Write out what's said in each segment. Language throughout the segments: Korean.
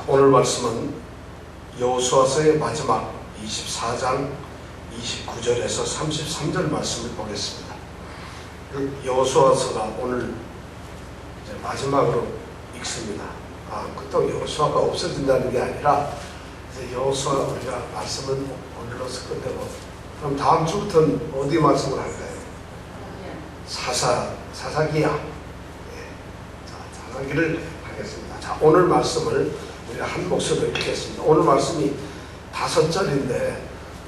자, 오늘 말씀은 여호수아서의 마지막 24장 29절에서 33절 말씀을 보겠습니다. 여호수아서가 오늘 이제 마지막으로 읽습니다. 그렇다고 여호수아가 없어진다는 게 아니라 이제 여호수아 우리가 말씀은 오늘로서 끝내고, 그럼 다음 주부터는 어디 말씀을 할까요? 사사기야. 자, 사사기를 하겠습니다. 자, 오늘 말씀을 우리가 한 목소리로 읽겠습니다. 오늘 말씀이 5절인데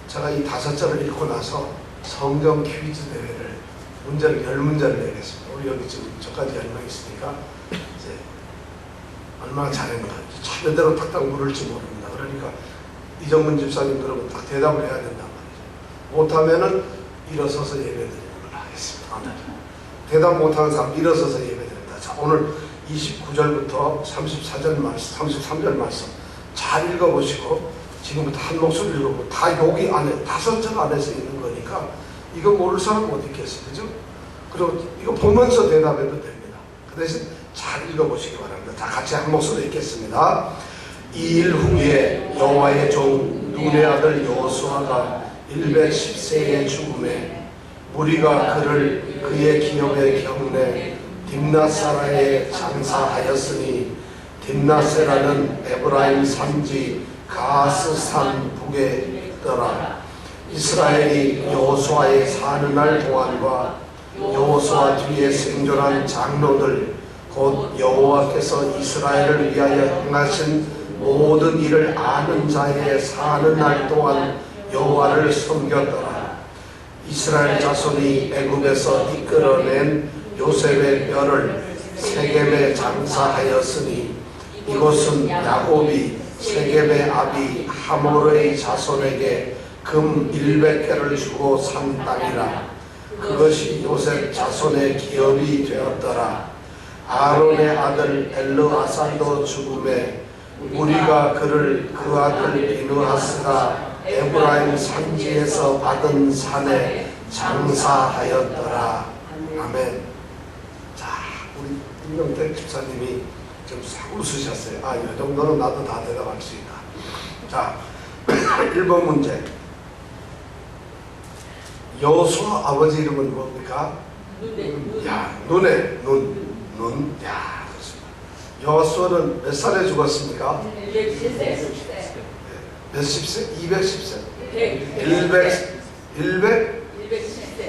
제가 이 5절을 읽고 나서 성경 퀴즈 대회를 문제를 10문제를 내겠습니다. 우리 여기 지금 저까지 10명 있으니까 이제 얼마나 잘했는가 차례대로 딱딱 물을지 모릅니다. 그러니까 이정문 집사님 그러면 딱 대답을 해야 된단 말이죠. 못하면은 일어서서 예배드리는 걸로 하겠습니다. 대답 못하는 사람 일어서서 예배드립니다. 자, 오늘 29절부터 34절 말씀, 33절 말씀 잘 읽어보시고 지금부터 한 목소리로 읽어보고 다 여기 안에 5절 안에서 있는 거니까 이거 모를 사람 못 읽겠어요. 그죠? 그리고 이거 보면서 대답해도 됩니다. 그 대신 잘 읽어보시기 바랍니다. 자, 같이 한 목소리로 읽겠습니다. 이 일 후에 여호와의 종 눈의 아들 여호수아가 110세의 죽음에 무리가 그를 그의 기업의 경내 딥낫세라에 장사하였으니, 딥낫세라는 에브라임 산지 가스산 북에 있더라. 이스라엘이 여호수아의 사는 날 동안과 여호수아 뒤에 생존한 장로들 곧 여호와께서 이스라엘을 위하여 행하신 모든 일을 아는 자의 사는 날 동안 여호와를 섬겼더라. 이스라엘 자손이 애굽에서 이끌어낸 요셉의 뼈를 세겜에 장사하였으니, 이곳은 야곱이 세겜의 아비 하모르의 자손에게 금 100개를 주고 산 땅이라. 그것이 요셉 자손의 기업이 되었더라. 아론의 아들 엘르아살도 죽음에 우리가 그를 그 아들 비느하스가 에브라임 산지에서 받은 산에 장사하였더라. 아멘. 자, 우리 임명택 집사님이 좀 싹 웃으셨어요. 이 정도는 나도 다 대답할 수 있다. 자, 1번 문제. 여호수아 아버지 이름은 뭡니까? 눈에 눈. 야, 그렇습니다. 여호수아는 몇 살에 죽었습니까? 110세. 몇십 세? 210세? 110세. 110세.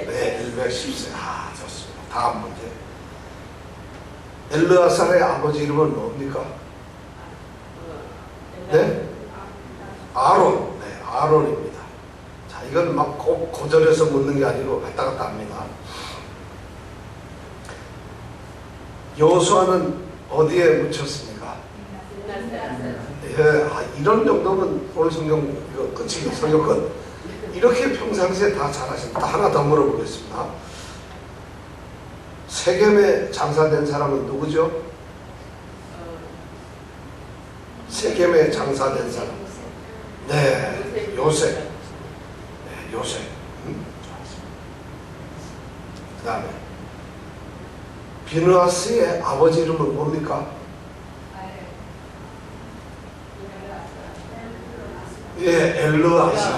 네, 110세. 좋습니다. 다음 문제. 엘르아살의 아버지 이름은 뭡니까? 네? 아론. 네, 아론입니다. 자, 이건 막 꼭 고절해서 묻는 게 아니고 왔다 갔다 합니다. 여호수아는 어디에 묻혔습니까? 이런 정도면 오늘 성경 이거 끝이에요. 성경 끝. 이렇게 평상시에 다 잘하십니다. 하나 더 물어보겠습니다. 세겜에 장사된 사람은 누구죠? 세겜에 장사된 사람. 네, 요셉. 네, 요셉. 그 다음에 비느하스의 아버지 이름은 뭡니까? 예, 엘르아사.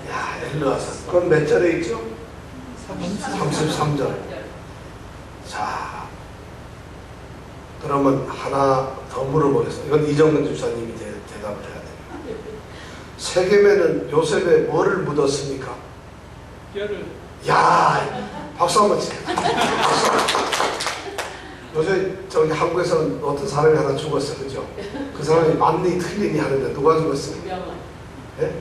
야, 엘르아사. 그건 몇 절에 있죠? 33절. 자, 그러면 하나 더 물어보겠습니다. 이건 이정근 집사님이 대답을 해야 됩니다. 세겜에는 요셉의 뭐를 묻었습니까? 뼈를. 야, 박수 한번 치세요. 요새 저기 한국에서는 어떤 사람이 하나 죽었어, 그죠? 그 사람이 맞니 틀리니 하는데 누가 죽었어요? 예?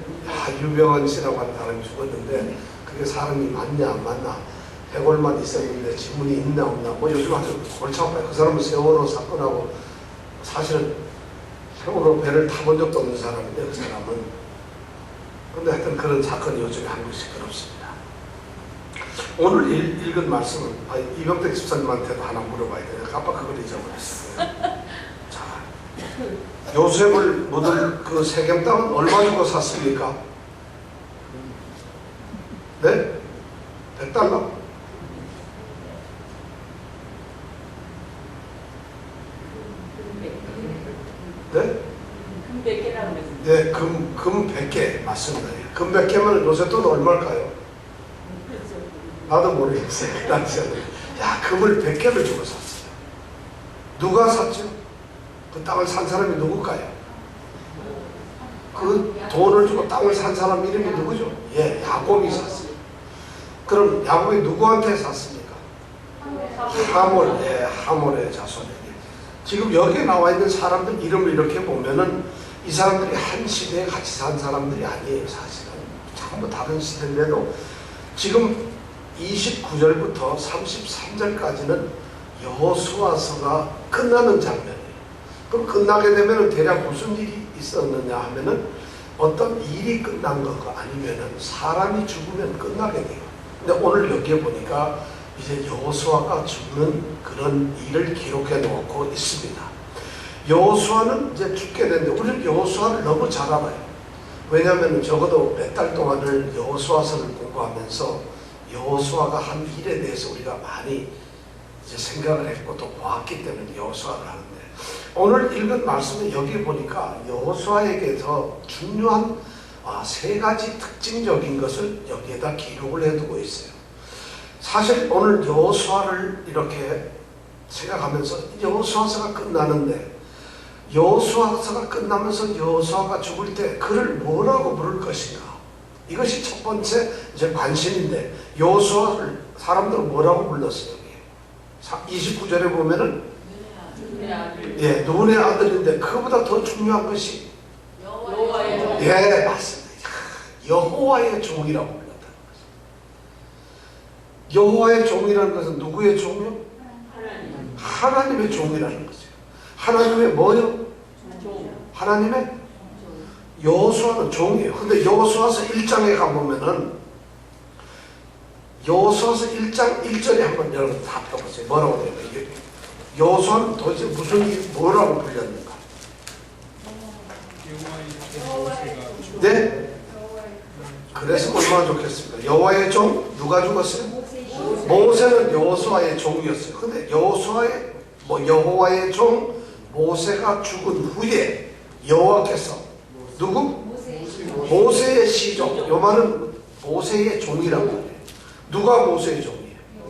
유병헌 씨라고 하는 사람이 죽었는데 그게 사람이 맞냐 안 맞나 해골만 있었는데 지문이 있나 없나 뭐 요즘 아주 골치 아파요. 그 사람은 세월호 사건하고 사실은 세월호 배를 타본 적도 없는 사람인데 그 사람은. 근데 하여튼 그런 사건이 요즘에 한국에 시끄럽습니다. 오늘 읽은 말씀은 이병택 집사님한테도 하나 물어봐야 돼요. 아빠 그걸 잊어버렸어요. 자, 요셉을 묻은 그 세겜 땅은 얼마 주고 샀습니까? 네? 100달러? 네? 네, 금 100개 맞습니다. 금 100개면 요새 돈 얼마일까요? 나도 모르겠어요. 그 당시에는. 야, 금을 100개를 주고 샀어요. 누가 샀죠? 그 땅을 산 사람이 누굴까요? 그 돈을 주고 땅을 산 사람 이름이 누구죠? 예, 야곱이 샀어요. 그럼 야곱이 누구한테 샀습니까? 하몰, 예, 하몰의 자손에게. 지금 여기에 나와 있는 사람들 이름을 이렇게 보면은 이 사람들이 한 시대에 같이 산 사람들이 아니에요. 사실은 전부 다른 시대인데도 지금 29절부터 33절까지는 여호수아서가 끝나는 장면이에요. 그럼 끝나게 되면은 대략 무슨 일이 있었느냐 하면은 어떤 일이 끝난 거가 아니면은 사람이 죽으면 끝나게 돼요. 근데 오늘 여기에 보니까 이제 여호수아가 죽는 그런 일을 기록해 놓고 있습니다. 여호수아는 이제 죽게 되는데 우리는 여호수아를 너무 잘 알아요. 왜냐하면 적어도 몇 달 동안을 여호수아서를 공부하면서 여호수아가 한 일에 대해서 우리가 많이 이제 생각을 했고 또 보았기 때문에 여호수아를 하는데 오늘 읽은 말씀에 여기 보니까 여호수아에게서 중요한 세 가지 특징적인 것을 여기에다 기록을 해두고 있어요. 사실 오늘 여호수아를 이렇게 생각하면서 여호수아서가 끝나는데 여호수아서가 끝나면서 여호수아가 죽을 때 그를 뭐라고 부를 것인가? 이것이 첫 번째 이제 관심인데 여호수아를 사람들은 뭐라고 불렀어요? 29절에 보면은 예, 눈의 아들인데 그보다 더 중요한 것이 여호와의 종. 예, 맞습니다. 여호와의 종이라고 불렀다는 거죠. 여호와의 종이라는 것은 누구의 종이요? 하나님. 하나님의 종이라는 거죠. 하나님의 뭐요? 종. 하나님의 여호수아는 종이에요. 근데 여호수아서 1장에 가보면은 여호수아서 1장 1절에 한번 여러분 다 펴보세요. 뭐라고 돼요? 여호수아는 도대체 뭐라고 불렸는가? 네? 그래서 얼마나 좋겠습니까? 여호와의 종 누가 죽었어요? 모세는 여호수아의 종이었어요. 근데 여호와의 종 모세가 죽은 후에 여호와께서 누구? 모세의 시종. 요 말은 모세의 종이라고 해요. 누가 모세의 종이에요?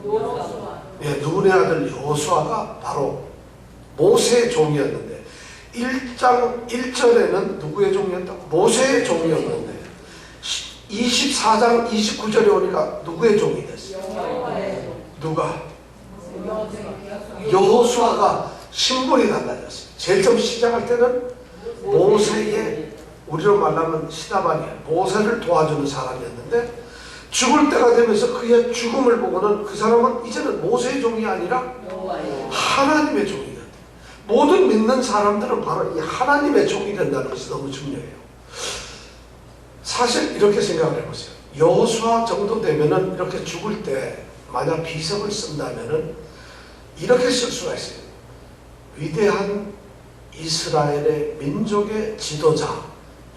여호수아. 예, 눈의 아들 여호수아가 바로 모세의 종이었는데 1장 1절에는 누구의 종이었다고? 모세의 종이었는데 24장 29절에 오니까 누구의 종이 됐어요? 여호와의 종. 누가? 여호수아가 신분이 달라졌어요. 제일 처음 시작할 때는 모세의 우리로 말하면 시다반이에요. 모세를 도와주는 사람이었는데 죽을 때가 되면서 그의 죽음을 보고는 그 사람은 이제는 모세의 종이 아니라 하나님의 종이 된다. 모든 믿는 사람들은 바로 이 하나님의 종이 된다는 것이 너무 중요해요. 사실 이렇게 생각을 해보세요. 여호수아 정도 되면은 이렇게 죽을 때 만약 비석을 쓴다면은 이렇게 쓸 수가 있어요. 위대한 이스라엘의 민족의 지도자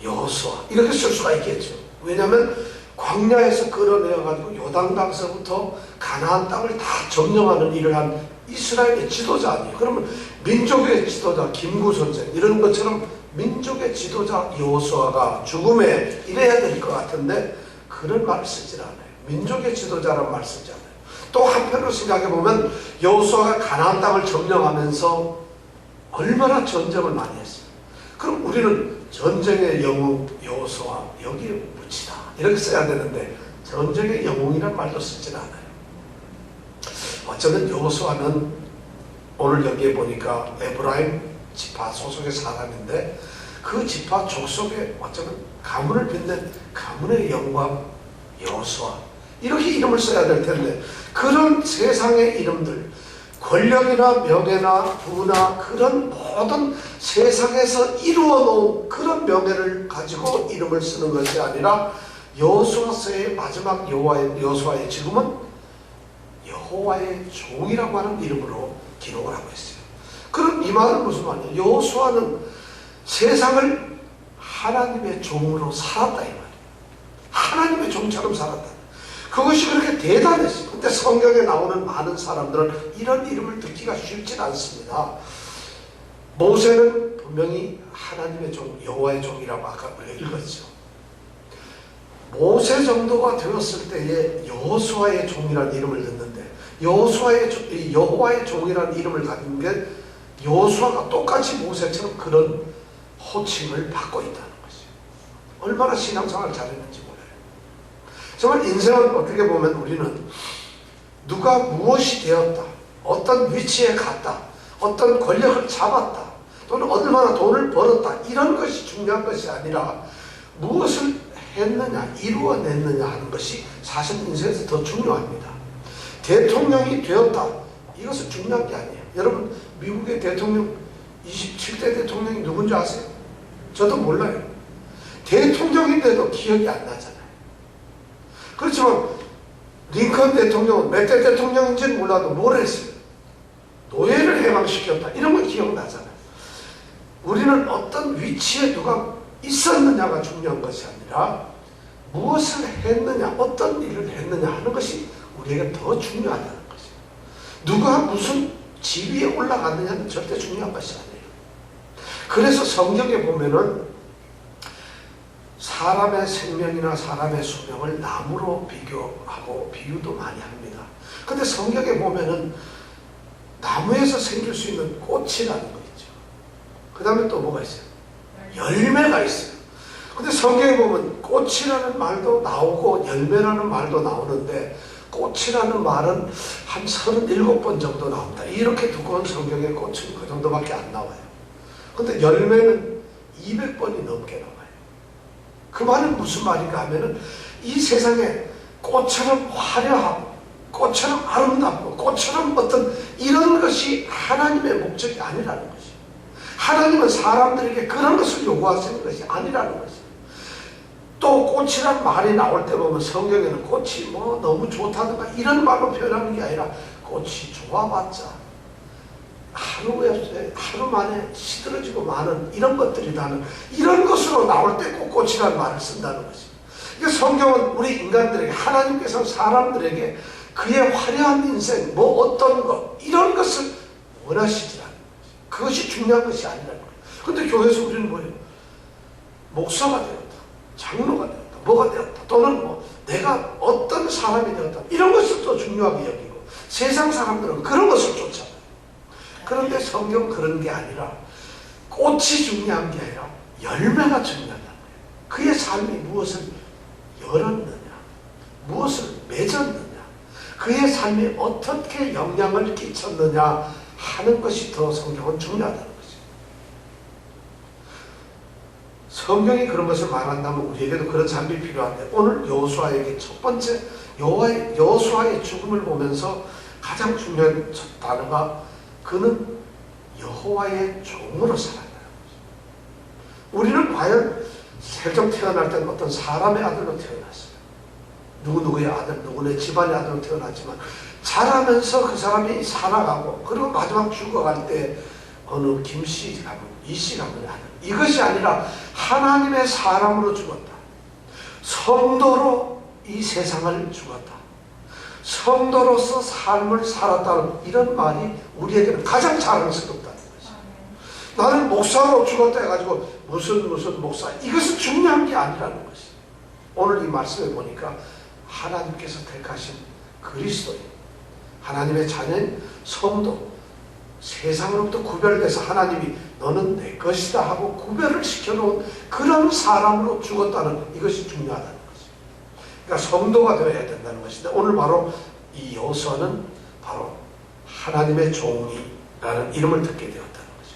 여호수아 이렇게 쓸 수가 있겠죠. 왜냐하면 광야에서 끌어내어가지고 요단강서부터 가나안 땅을 다 점령하는 일을 한 이스라엘의 지도자 아니에요. 그러면 민족의 지도자 김구 선생 이런 것처럼 민족의 지도자 여호수아가 죽음에 이래야 될 것 같은데 그런 말을 쓰질 않아요. 민족의 지도자라는 말을 쓰지 않아요. 또 한편으로 생각해보면 여호수아가 가나안 땅을 점령하면서 얼마나 전쟁을 많이 했어요. 그럼 우리는 전쟁의 영웅 여호수아 여기에 묻히다 이렇게 써야 되는데 전쟁의 영웅이란 말도 쓰진 않아요. 어쩌면 여호수아는 오늘 여기에 보니까 에브라임 지파 소속의 사람인데 그 지파 족속에 어쩌면 가문을 빛낸 가문의 영광 여호수아 이렇게 이름을 써야 될 텐데 그런 세상의 이름들 권력이나 명예나 부나 그런 모든 세상에서 이루어 놓은 그런 명예를 가지고 이름을 쓰는 것이 아니라 여호수아서의 마지막 여호수아의 지금은 여호와의 종이라고 하는 이름으로 기록을 하고 있어요. 그럼 이 말은 무슨 말이에요? 여호수아는 세상을 하나님의 종으로 살았다 이 말이에요. 하나님의 종처럼 살았다. 그것이 그렇게 대단했어요. 근데 성경에 나오는 많은 사람들은 이런 이름을 듣기가 쉽지 않습니다. 모세는 분명히 하나님의 종, 여호와의 종이라고 아까 우리가 읽었죠. 모세 정도가 되었을 때에 여호수아의 종이라는 이름을 듣는데 여호와의 종이라는 이름을 가진 게 여호수아가 똑같이 모세처럼 그런 호칭을 받고 있다는 것이죠. 얼마나 신앙생활을 잘했는지 몰라요. 정말 인생은 어떻게 보면 우리는 누가 무엇이 되었다, 어떤 위치에 갔다, 어떤 권력을 잡았다, 또는 얼마나 돈을 벌었다, 이런 것이 중요한 것이 아니라 무엇을 했느냐, 이루어냈느냐 하는 것이 사실 인생에서 더 중요합니다. 대통령이 되었다, 이것은 중요한 게 아니에요. 여러분, 미국의 대통령 27대 대통령이 누군지 아세요? 저도 몰라요. 대통령인데도 기억이 안 나잖아요. 그렇지만 링컨 대통령은 몇 대 대통령인지는 몰라도 뭘 했어요? 노예를 해방시켰다, 이런 건 기억나잖아요. 우리는 어떤 위치에 누가 있었느냐가 중요한 것이 아니라 무엇을 했느냐, 어떤 일을 했느냐 하는 것이 우리에게 더 중요하다는 것이에요. 누가 무슨 지위에 올라갔느냐는 절대 중요한 것이 아니에요. 그래서 성경에 보면은 사람의 생명이나 사람의 수명을 나무로 비교하고 비유도 많이 합니다. 근데 성경에 보면은 나무에서 생길 수 있는 꽃이라는 거 있죠. 그 다음에 또 뭐가 있어요? 열매가 있어요. 근데 성경에 보면 꽃이라는 말도 나오고 열매라는 말도 나오는데 꽃이라는 말은 한 37번 정도 나옵니다. 이렇게 두꺼운 성경에 꽃은 그 정도밖에 안 나와요. 근데 열매는 200번이 넘게 나와요. 그 말은 무슨 말인가 하면은 이 세상에 꽃처럼 화려하고 꽃처럼 아름답고 꽃처럼 어떤 이런 것이 하나님의 목적이 아니라는 것이에요. 하나님은 사람들에게 그런 것을 요구하시는 것이 아니라는 것이에요. 또 꽃이란 말이 나올 때 보면 성경에는 꽃이 뭐 너무 좋다든가 이런 말로 표현하는 게 아니라 꽃이 좋아봤자 하루 만에 시들어지고 마는 이런 것들이 나는 이런 것으로 나올 때 꼭 꽃이라는 말을 쓴다는 것이에요. 그러니까 성경은 우리 인간들에게, 하나님께서 사람들에게 그의 화려한 인생, 뭐 어떤 것, 이런 것을 원하시지 않는 것이에요. 그것이 중요한 것이 아니라는 거예요. 그런데 교회에서 우리는 뭐예요? 목사가 되었다, 장로가 되었다, 뭐가 되었다, 또는 뭐 내가 어떤 사람이 되었다, 이런 것을 또 중요하게 여기고 세상 사람들은 그런 것을 쫓아요. 그런데 성경은 그런 게 아니라 꽃이 중요한 게 아니라 열매가 중요하다는 거예요. 그의 삶이 무엇을 열었느냐, 무엇을 맺었느냐, 그의 삶이 어떻게 영향을 끼쳤느냐 하는 것이 더 성경은 중요하다는 거죠. 성경이 그런 것을 말한다면 우리에게도 그런 삶이 필요한데, 오늘 여호수아에게 첫 번째 여호수아의 죽음을 보면서 가장 중요한 첫 단어가 그는 여호와의 종으로 살았다는 거죠. 우리는 과연 세종 태어날 때는 어떤 사람의 아들로 태어났어요. 누구누구의 아들, 누구네 집안의 아들로 태어났지만 자라면서 그 사람이 살아가고, 그리고 마지막 죽어갈 때 어느 김씨 가문, 이씨 가문의 아들, 이것이 아니라 하나님의 사람으로 죽었다. 성도로 이 세상을 죽었다. 성도로서 삶을 살았다는 이런 말이 우리에게는 가장 자랑스럽다는 것이에요. 나는 목사로 죽었다 해가지고 무슨 목사, 이것은 중요한 게 아니라는 것이에요. 오늘 이 말씀에 보니까 하나님께서 택하신 그리스도인, 하나님의 자녀인 성도, 세상으로부터 구별돼서 하나님이 너는 내 것이다 하고 구별을 시켜놓은 그런 사람으로 죽었다는 이것이 중요하다는 것이에요. 그러니까 성도가 되어야 된다는 것인데, 오늘 바로 이 여호수아는 바로 하나님의 종이라는 이름을 듣게 되었다는 거죠.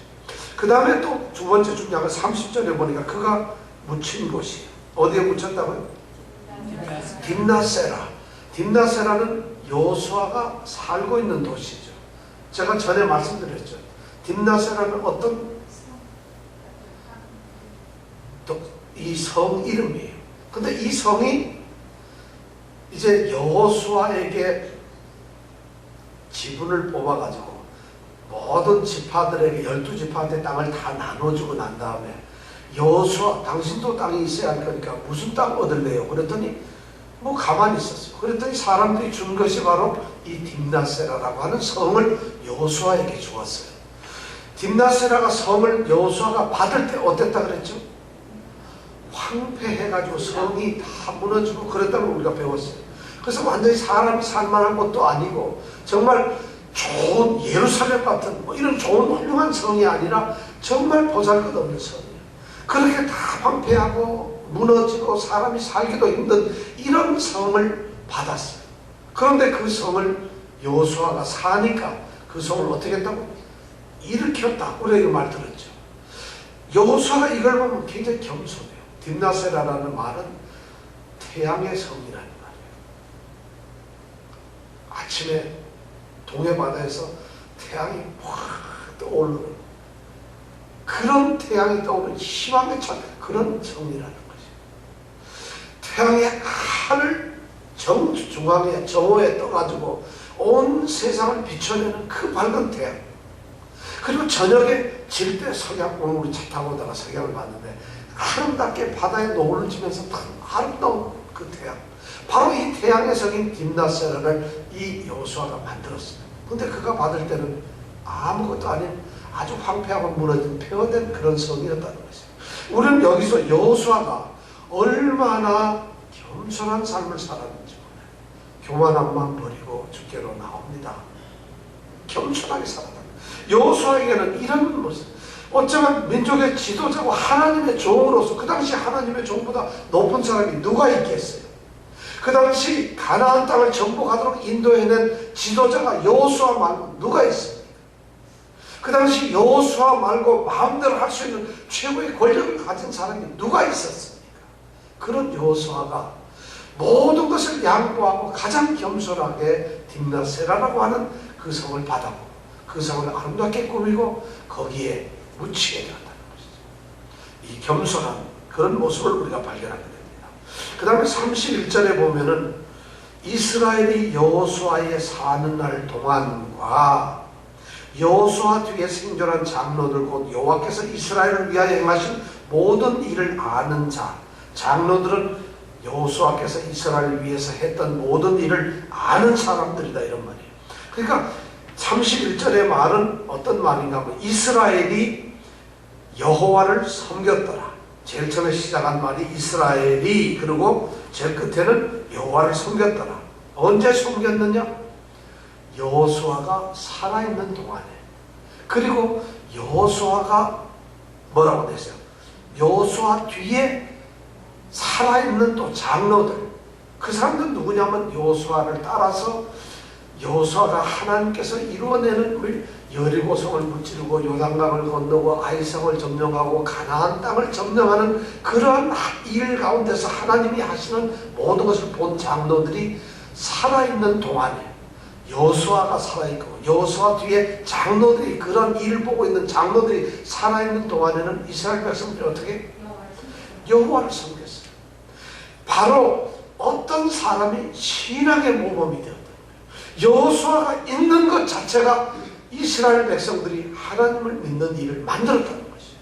그 다음에 또 두 번째 중요한 건 30절에 보니까 그가 묻힌 곳이에요. 어디에 묻혔다고요? 딥나세라. 딥나세라는 여호수아가 살고 있는 도시죠. 제가 전에 말씀드렸죠. 딥나세라는 어떤 이 성 이름이에요. 근데 이 성이 이제 여호수아에게 지분을 뽑아가지고 모든 지파들에게 12지파한테 땅을 다 나눠주고 난 다음에 여호수아 당신도 땅이 있어야 할 거니까 무슨 땅 얻을래요? 그랬더니 뭐 가만히 있었어요. 그랬더니 사람들이 준 것이 바로 이 딥나세라라고 하는 성을 여호수아에게 주었어요. 딥나세라가 성을 여호수아가 받을 때 어땠다 그랬죠? 황폐해가지고 성이 다 무너지고 그랬다고 우리가 배웠어요. 그래서 완전히 사람이 살만한 것도 아니고 정말 좋은 예루살렘 같은 뭐 이런 좋은 훌륭한 성이 아니라 정말 보잘것없는 성이에요. 그렇게 다 황폐하고 무너지고 사람이 살기도 힘든 이런 성을 받았어요. 그런데 그 성을 여호수아가 사니까 그 성을 어떻게 했다고? 일으켰다. 우리가 이 말 들었죠. 여호수아가 이걸 보면 굉장히 겸손해요. 딥나세라라는 말은 태양의 성이라는 말이에요. 아침에 동해바다에서 태양이 확 떠오르는 그런 태양이 떠오르는 희망에 찬 그런 성이라는 거죠. 태양의 하늘 정중앙에 정오에 떠가지고 온 세상을 비춰내는 그 밝은 태양. 그리고 저녁에 질 때 석양, 오늘 우리 차 타고 오다가 석양을 봤는데 아름답게 바다에 노을을 지면서 아름다운 그 태양. 바로 이 태양의 성인 딥나세라를 이 여호수아가 만들었습니다. 근데 그가 받을 때는 아무것도 아닌 아주 황폐하고 무너진 폐허된 그런 성이었다는 것이죠. 우리는 여기서 여호수아가 얼마나 겸손한 삶을 살았는지 몰라요. 교만함만 버리고 주께로 나옵니다. 겸손하게 살았다. 여호수아에게는 이런 모습, 어쩌면 민족의 지도자고 하나님의 종으로서 그 당시 하나님의 종보다 높은 사람이 누가 있겠어요? 그 당시 가나안 땅을 정복하도록 인도해낸 지도자가 여호수아 말고 누가 있습니까? 그 당시 여호수아 말고 마음대로 할 수 있는 최고의 권력을 가진 사람이 누가 있었습니까? 그런 여호수아가 모든 것을 양보하고 가장 겸손하게 딥나세라라고 하는 그 성을 받아보고 그 성을 아름답게 꾸미고 거기에 묻히게 되었다는 것이죠. 이 겸손한 그런 모습을 우리가 발견하게 됩니다. 그 다음에 31절에 보면은 이스라엘이 여호수아에 사는 날 동안과 여호수아 뒤에 생존한 장로들 곧 여호와께서 이스라엘을 위하여 행하신 모든 일을 아는 자, 장로들은 여호수아께서 이스라엘을 위해서 했던 모든 일을 아는 사람들이다 이런 말이에요. 그러니까 31절의 말은 어떤 말인가 하면 이스라엘이 여호와를 섬겼더라. 제일 처음에 시작한 말이 이스라엘이, 그리고 제일 끝에는 여호와를 섬겼더라. 언제 섬겼느냐? 여호수아가 살아있는 동안에. 그리고 여호수아가 뭐라고 됐어요? 여호수아 뒤에 살아있는 또 장로들, 그 사람들은 누구냐면 여호수아를 따라서 여호수아가 하나님께서 이루어내는 우리 여리고성을 무찌르고 요단강을 건너고 아이성을 점령하고 가나안 땅을 점령하는 그러한 일 가운데서 하나님이 하시는 모든 것을 본 장로들이 살아있는 동안에 여호수아가 살아있고 여호수아 뒤에 장로들이 그런 일을 보고 있는 장로들이 살아있는 동안에는 이스라엘 백성들이 어떻게? 여호와를 섬겼어요. 바로 어떤 사람이 신앙의 모범이 되었다. 여호수아가 있는 것 자체가 이스라엘 백성들이 하나님을 믿는 일을 만들었다는 것이에요.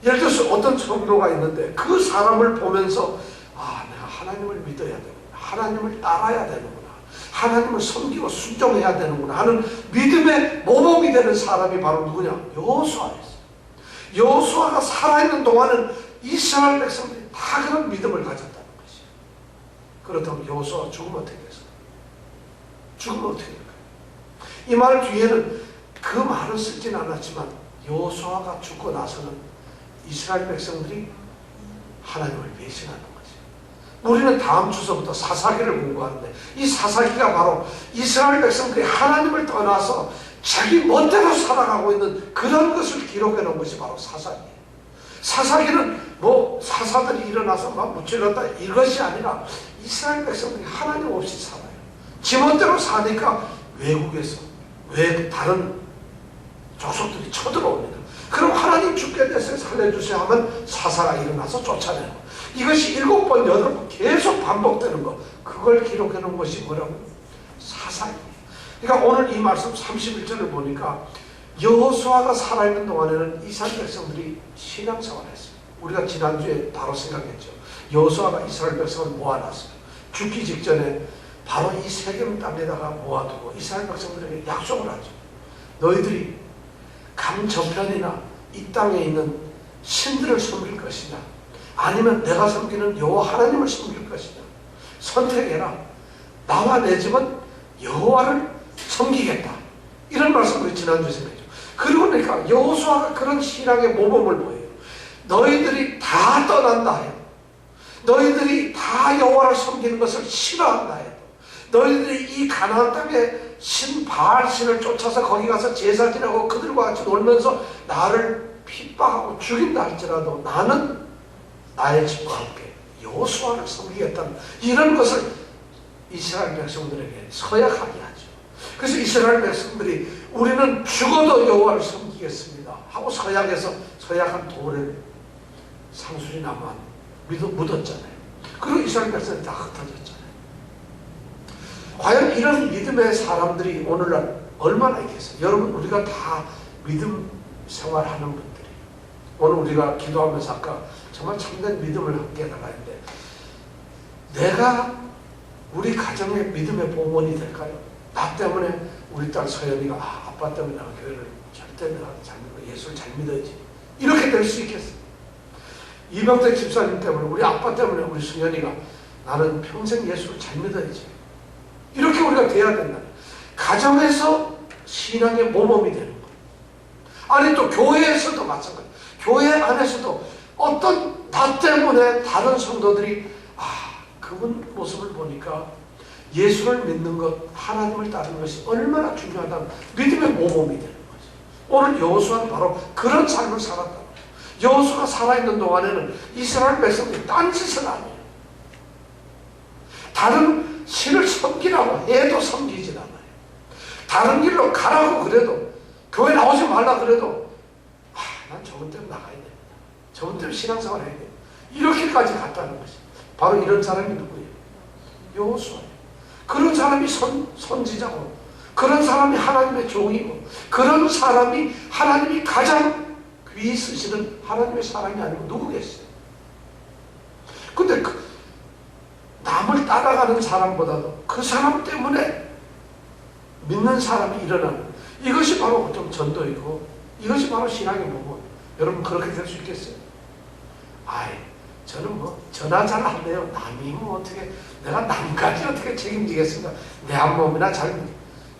예를 들어서 어떤 성도가 있는데 그 사람을 보면서 아, 내가 하나님을 믿어야 되는구나, 하나님을 따라야 되는구나, 하나님을 섬기고 순종해야 되는구나 하는 믿음의 모범이 되는 사람이 바로 누구냐? 여호수아였어요. 여호수아가 살아있는 동안은 이스라엘 백성들이 다 그런 믿음을 가졌다는 것이에요. 그렇다면 여호수아가 죽으면 어떻게 됐어요? 죽으면 어떻게 될까요? 이 말 뒤에는 그 말을 쓰진 않았지만 여호수아가 죽고 나서는 이스라엘 백성들이 하나님을 배신하는 거죠. 우리는 다음 주서부터 사사기를 공부하는데 이 사사기가 바로 이스라엘 백성들이 하나님을 떠나서 자기 멋대로 살아가고 있는 그런 것을 기록해 놓은 것이 바로 사사기예요. 사사기는 뭐 사사들이 일어나서 막 무찔렀다 이것이 아니라 이스라엘 백성들이 하나님 없이 살아요. 지 멋대로 사니까 외국에서 다른 족속들이 쳐들어옵니다. 그럼 하나님 주께서 살려주세요 하면 사사가 일어나서 쫓아내는 거. 이것이 7번, 8번 계속 반복되는 거. 그걸 기록해 놓은 것이 뭐라고? 사사기예요. 그러니까 오늘 이 말씀 31절을 보니까 여호수아가 살아있는 동안에는 이스라엘 백성들이 신앙생활을 했어요. 우리가 지난주에 바로 생각했죠. 여호수아가 이스라엘 백성을 모아놨어요. 죽기 직전에 바로 이 세겜 땅에다가 모아두고 이스라엘 백성들에게 약속을 하죠. 너희들이 강 저편이나 이 땅에 있는 신들을 섬길 것이냐, 아니면 내가 섬기는 여호와 하나님을 섬길 것이냐, 선택해라. 나와 내 집은 여호와를 섬기겠다. 이런 말씀을 지난주에 생각했죠. 그러니까 여호수아가 그런 신앙의 모범을 보여요. 너희들이 다 떠난다 해요. 너희들이 다 여호와를 섬기는 것을 싫어한다 해요. 너희들이 이 가나안 땅에 신 바알신을 쫓아서 거기 가서 제사 지내고 그들과 같이 놀면서 나를 핍박하고 죽인다 할지라도 나는 나의 집과 함께 여호수아를 섬기겠다는 이런 것을 이스라엘 백성들에게 서약하게 하죠. 그래서 이스라엘 백성들이 우리는 죽어도 여호와를 섬기겠습니다 하고 서약한 돌에 상수리 나무에 묻었잖아요. 그리고 이스라엘 백성이 다 흩어졌잖아요. 과연 이런 믿음의 사람들이 오늘날 얼마나 있겠어요? 여러분, 우리가 다 믿음 생활하는 분들이, 오늘 우리가 기도하면서 아까 정말 참된 믿음을 함께 나가는데, 내가 우리 가정의 믿음의 보문이 될까요? 나 때문에 우리 딸 서연이가 아빠 때문에 내가 교회를 절대 내가 예수를 잘 믿어야지, 이렇게 될 수 있겠어요? 이병택 집사님 때문에, 우리 아빠 때문에 우리 수연이가 나는 평생 예수를 잘 믿어야지, 이렇게 우리가 돼야 된다. 가정에서 신앙의 모범이 되는 거예요. 아니, 또 교회에서도 마찬가지. 교회 안에서도 어떤 나 때문에 다른 성도들이 그분 모습을 보니까 예수를 믿는 것, 하나님을 따르는 것이 얼마나 중요하다는 믿음의 모범이 되는 거죠. 오늘 여호수아는 바로 그런 삶을 살았다. 여호수아가 살아있는 동안에는 이스라엘 백성들이 딴짓은 아니에요. 다른 신을 섬기라고 해도 섬기진 않아요. 다른 길로 가라고 그래도, 교회 나오지 말라 그래도 난 저분 때문에 나가야 됩니다. 저분 때문에 신앙생활 해야 됩니다. 이렇게까지 갔다는 것이 바로 이런 사람이 누구예요? 여호수아예요. 그런 사람이 선지자고, 그런 사람이 하나님의 종이고, 그런 사람이 하나님이 가장 귀히 쓰시는 하나님의 사람이 아니고 누구겠어요? 근데 남을 따라가는 사람보다도 그 사람 때문에 믿는 사람이 일어나는, 이것이 바로 좀 전도이고, 이것이 바로 신앙의 모범. 여러분, 그렇게 될 수 있겠어요? 저는 뭐 전하자한데요, 남이 뭐 어떻게, 내가 남까지 어떻게 책임지겠습니까? 내 한 몸이나 잘,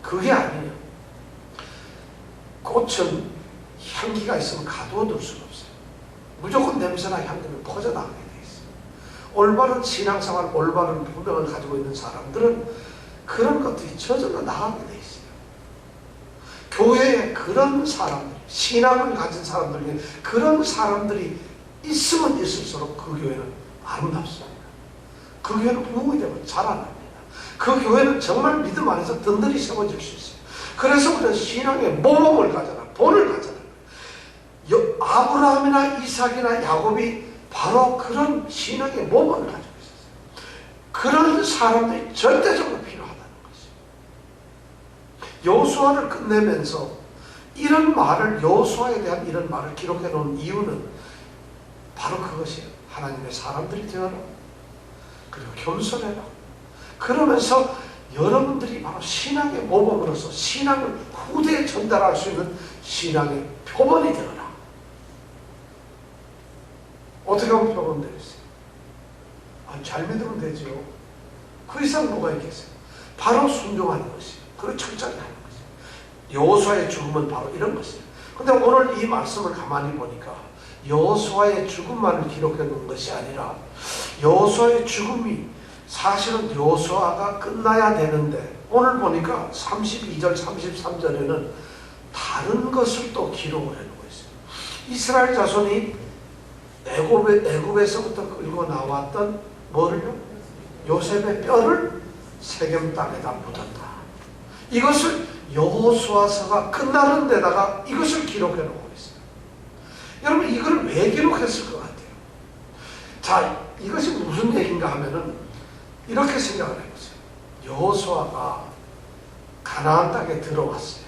그게 아니에요. 꽃은 향기가 있으면 가두어둘 수가 없어요. 무조건 냄새나 향기는 퍼져나가게 돼 있어요. 올바른 신앙생활, 올바른 분명을 가지고 있는 사람들은 그런 것들이 저절로 나가게 돼 있어요. 교회에 그런 사람들, 신앙을 가진 사람들 중에 그런 사람들이 있으면 있을수록 그 교회는 아름답습니다. 그 교회는 부흥이 되고 자라납니다. 그 교회는 정말 믿음 안에서 든든히 세워질 수 있어요. 그래서 우리는 신앙의 모범을 가져라, 본을 가져라. 아브라함이나 이삭이나 야곱이 바로 그런 신앙의 모범을 가지고 있었어요. 그런 사람들이 절대적으로 필요하다는 것이죠. 여호수아를 끝내면서 이런 말을, 여호수아에 대한 이런 말을 기록해 놓은 이유는 바로 그것이에요. 하나님의 사람들이 되어라. 그리고 겸손해라. 그러면서 여러분들이 바로 신앙의 모범으로서 신앙을 후대에 전달할 수 있는 신앙의 표본이 되어라. 어떻게 하면 표본 되겠어요? 잘 믿으면 되죠. 그 이상 뭐가 있겠어요? 바로 순종하는 것이에요. 그리고 철저히 하는 것이에요. 여호수아의 죽음은 바로 이런 것이에요. 근데 오늘 이 말씀을 가만히 보니까 여호수아의 죽음만을 기록해 놓은 것이 아니라, 여호수아의 죽음이 사실은 여호수아가 끝나야 되는데, 오늘 보니까 32절 33절에는 다른 것을 또 기록을 해놓고 있어요. 이스라엘 자손이 애굽에서부터 끌고 나왔던 뭐를요? 요셉의 뼈를 세겜 땅에다 묻었다. 이것을 여호수아서가 끝나는 데다가 이것을 기록해 놓고 있어요. 여러분, 이걸 왜 기록했을 것 같아요? 자, 이것이 무슨 얘기인가 하면은 이렇게 생각을 해보세요. 여호수아가 가나안 땅에 들어왔어요.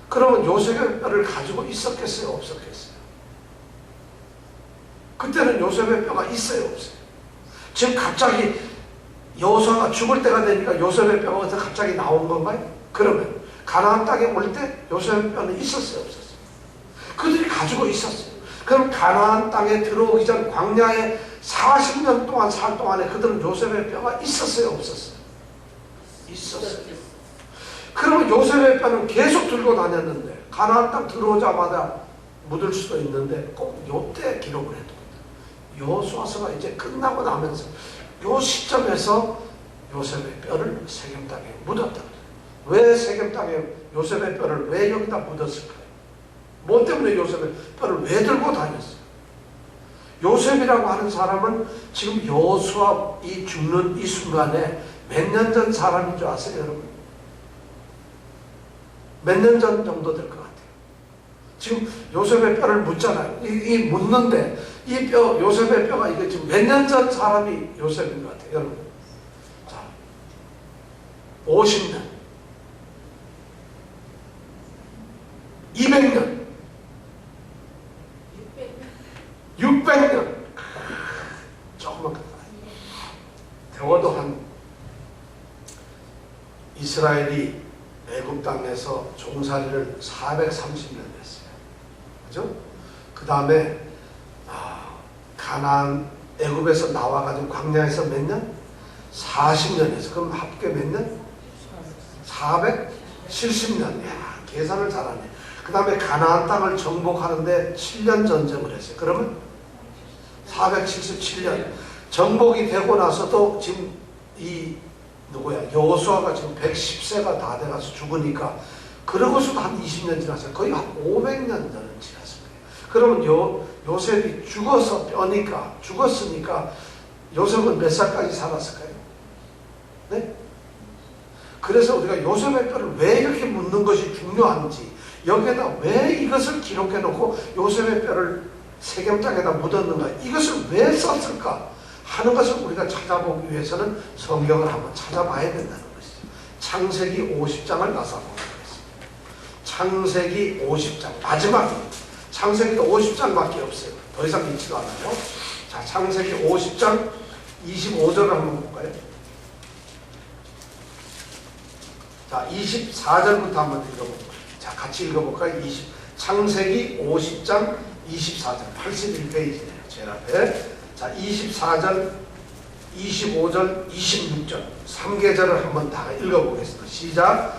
그러면 요셉의 뼈를 가지고 있었겠어요? 없었겠어요? 그때는 요셉의 뼈가 있어요? 없어요? 지금 갑자기 여호수아가 죽을 때가 되니까 요셉의 뼈가 갑자기 나온 건가요? 그러면 가나안 땅에 올 때 요셉의 뼈는 있었어요, 없었어요? 그들이 가지고 있었어요. 그럼 가나안 땅에 들어오기 전 광야에 40년 동안 살 동안에 그들은 요셉의 뼈가 있었어요, 없었어요? 있었어요. 그러면 요셉의 뼈는 계속 들고 다녔는데 가나안 땅 들어오자마자 묻을 수도 있는데 꼭 요때 기록을 해둡니다. 여호수아서가 이제 끝나고 나면서 요 시점에서 요셉의 뼈를 세겜 땅에 묻었다. 왜 세겜 땅에 요셉의 뼈를 왜 여기다 묻었을까요? 뭐 때문에 요셉의 뼈를 왜 들고 다녔어요? 요셉이라고 하는 사람은 지금 여호수아 이 죽는 이 순간에 몇 년 전 사람인 줄 아세요, 여러분? 몇 년 전 정도 될 것 같아요. 지금 요셉의 뼈를 묻잖아요. 이 묻는데 이 뼈, 요셉의 뼈가 이게 지금 몇 년 전 사람이 요셉인 것 같아요, 여러분. 자, 50년, 200년, 600년. 조금만 더. 적어도 한 이스라엘이 애굽 땅에서 종살이를 430년 했어요. 그죠? 그 다음에 가나안 애굽에서 나와가지고 광야에서 몇 년? 40년 했어. 그럼 합계 몇 년? 470년. 야, 계산을 잘하네. 그 다음에 가나안 땅을 정복하는데 7년 전쟁을 했어요. 그러면 477년. 정복이 되고 나서도 지금 이 누구야? 여호수아가 지금 110세가 다 돼가서 죽으니까 그러고서도 한 20년 지났어요. 거의 한 500년 전은 지났을 거예요. 그러면 요셉이 죽었으니까 요셉은 몇 살까지 살았을까요? 네? 그래서 우리가 요셉의 뼈를 왜 이렇게 묻는 것이 중요한지 여기에다 왜 이것을 기록해 놓고 요셉의 뼈를 세겜 땅에다 묻었는가, 이것을 왜 썼을까 하는 것을 우리가 찾아보기 위해서는 성경을 한번 찾아봐야 된다는 것이죠. 창세기 50장을 나서 한번 보겠습니다. 창세기 50장 마지막입니다. 창세기도 50장밖에 없어요. 더 이상 있지도 않아요. 자, 창세기 50장 25절을 한번 볼까요? 자, 24절부터 한번 읽어볼까요? 자, 같이 읽어볼까요? 창세기 50장 24절 81페이지네요. 제일 앞에. 자, 24절, 25절, 26절 3계절을 한번 다 읽어보겠습니다. 시작.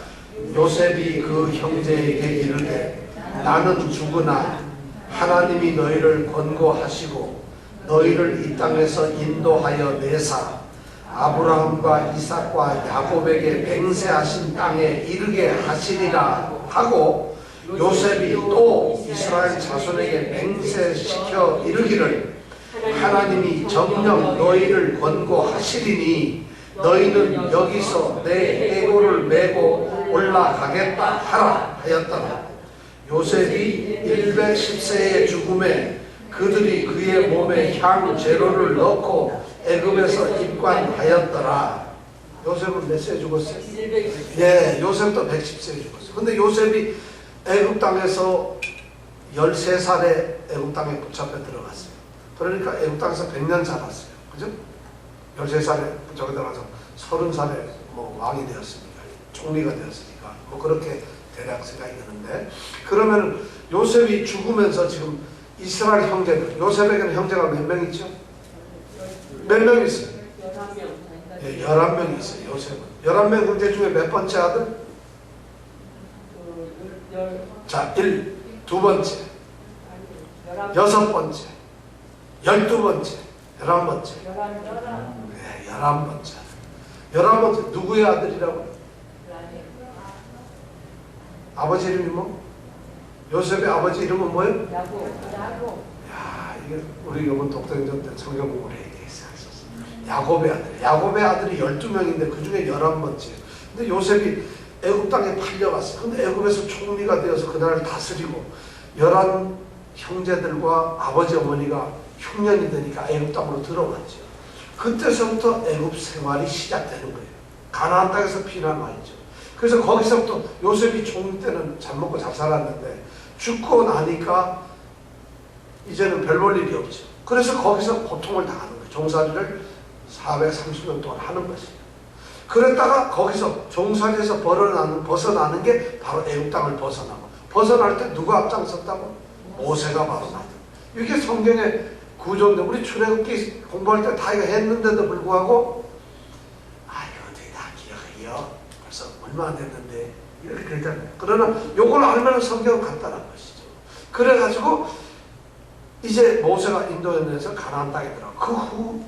요셉이 그 형제에게 이르되 나는 죽으나 하나님이 너희를 권고하시고 너희를 이 땅에서 인도하여 내사 아브라함과 이삭과 야곱에게 맹세하신 땅에 이르게 하시리라 하고, 요셉이 또 이스라엘 자손에게 맹세시켜 이르기를 하나님이 정녕 너희를 권고하시리니 너희는 여기서 내 해골을 메고 올라가겠다 하라 하였더라. 요셉이 110세의 죽음에 그들이 그의 몸에 향 제로를 넣고 애굽에서 입관하였더라. 요셉은 몇 세에 죽었어요? 네, 요셉도 110세에 죽었어요. 근데 요셉이 애굽 땅에서 13살에 애굽 땅에 붙잡혀 들어갔어요. 그러니까 애굽 땅에서 100년 살았어요. 그죠? 13살에 붙잡혀 들어가서 30살에 뭐 왕이 되었으니까, 총리가 되었으니까 뭐 그렇게 대략 생각이 드는데, 그러면 요셉이 죽으면서 지금 이스라엘 형제들, 요셉에게는 형제가 몇 명 있죠? 몇 명 있어요? 11명. 예, 11명이 있어요. 요셉은 11명 형제 중에 몇 번째 아들? 자, 2 번째, 6번째, 12번째, 11번째. 네, 11번째. 11번째 누구의 아들이라고? 아버지 이름이 뭐? 요셉의 아버지 이름은 뭐예요? 야곱. 야, 이게 우리 이번 독서행전 때 성경 공부를 해야 되겠어요. 야곱의 아들. 야곱의 아들이 12명인데 그 중에 11번째예요. 근데 요셉이 애굽 땅에 팔려갔어요. 근데 애굽에서 총리가 되어서 그 나라를 다스리고 11 형제들과 아버지 어머니가 흉년이 되니까 애굽 땅으로 들어갔죠. 그때서부터 애굽 생활이 시작되는 거예요. 가나안 땅에서 피난 와 있죠. 그래서 거기서부터 요셉이 총리 때는 잘 먹고 잘 살았는데 죽고 나니까 이제는 별 볼 일이 없죠. 그래서 거기서 고통을 당하는 거예요. 종살이를 430년 동안 하는 것이에요. 그랬다가 거기서 종살이에서 벗어나는 게 바로 애굽 땅을 벗어날 때 누가 앞장섰다고? 모세가 바로 나다. 이게 성경의 구조인데 우리 출애굽기 공부할 때 다 이거 했는데도 불구하고 이거 어떻게 다 기억해요? 벌써 얼마 안 됐는데 이렇게 그랬잖아요. 그러나 요걸 알면 성경은 간단한 것이죠. 그래가지고 이제 모세가 인도에서 가나안 땅에 들어가. 그 후